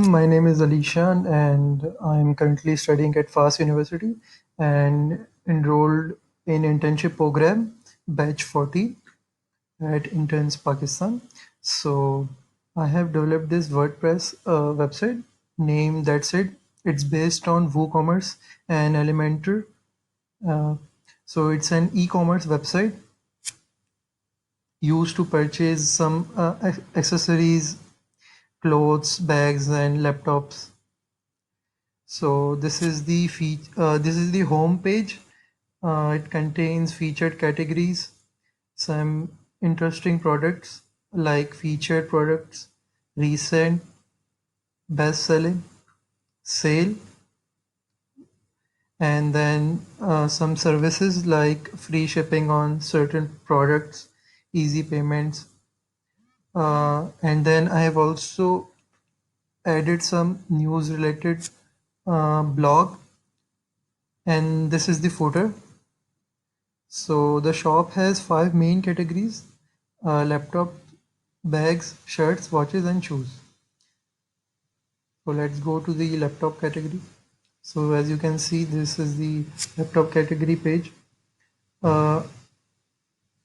My name is Alishan and I'm currently studying at FAS University and enrolled in internship program batch 40 at Interns Pakistan. So I have developed this WordPress website named That's It. It's based on WooCommerce and Elementor. Uh, so it's an e-commerce website used to purchase some accessories, clothes, bags, and laptops. So this is the home page. It contains featured categories, some interesting products like featured products, recent, best selling, sale, and then some services like free shipping on certain products, easy payments, and then I have also added some news related blog, and this is the footer. So the shop has five main categories: laptop, bags, shirts, watches, and shoes. So let's go to the laptop category. So as you can see, this is the laptop category page. Uh,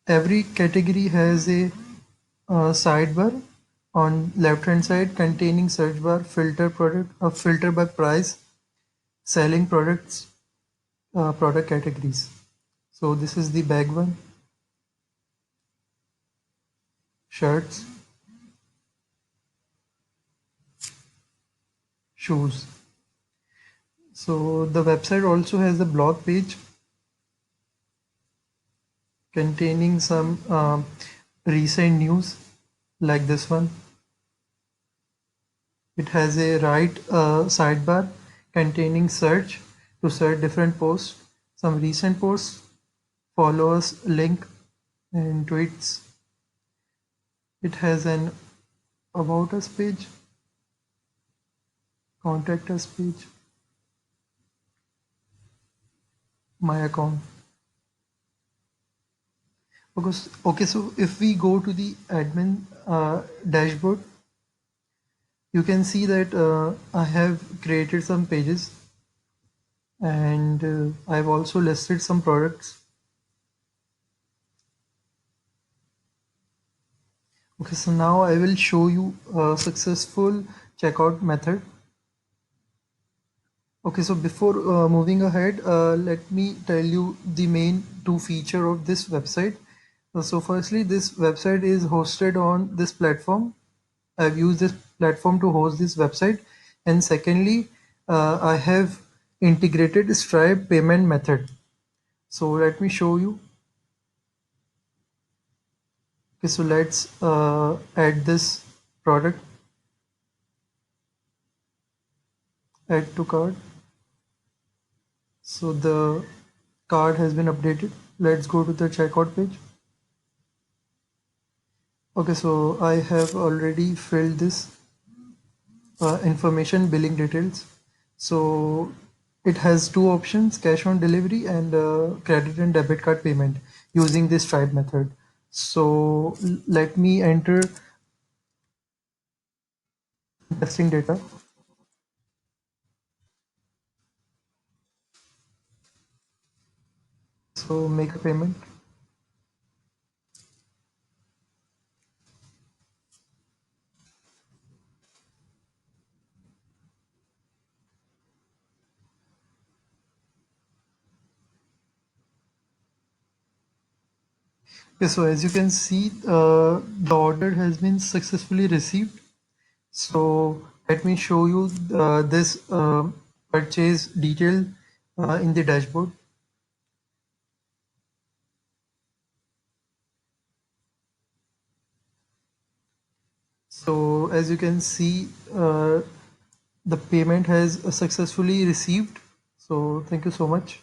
every category has a sidebar on left hand side containing search bar, filter by price, selling products, product categories. So this is the bag one, shirts, shoes. So the website also has a blog page containing some recent news like this one. It has a right sidebar containing search to search different posts, some recent posts, followers, link, and tweets. It has an about us page, contact us page, my account. Okay, so if we go to the admin dashboard, you can see that I have created some pages and I've also listed some products. Okay, so now I will show you a successful checkout method. Okay, so before moving ahead, let me tell you the main two feature of this website. So firstly, this website is hosted on this platform. I've used this platform to host this website. And secondly, I have integrated Stripe payment method. So let me show you. Okay, so let's add this product, add to cart. So the card has been updated. Let's go to the checkout page. Okay, so I have already filled this information, billing details. So it has two options: cash on delivery and credit and debit card payment using this Stripe method. So let me enter testing data. So make a payment. Okay, so as you can see, the order has been successfully received. So let me show you this purchase detail in the dashboard. So as you can see, the payment has successfully received. So thank you so much.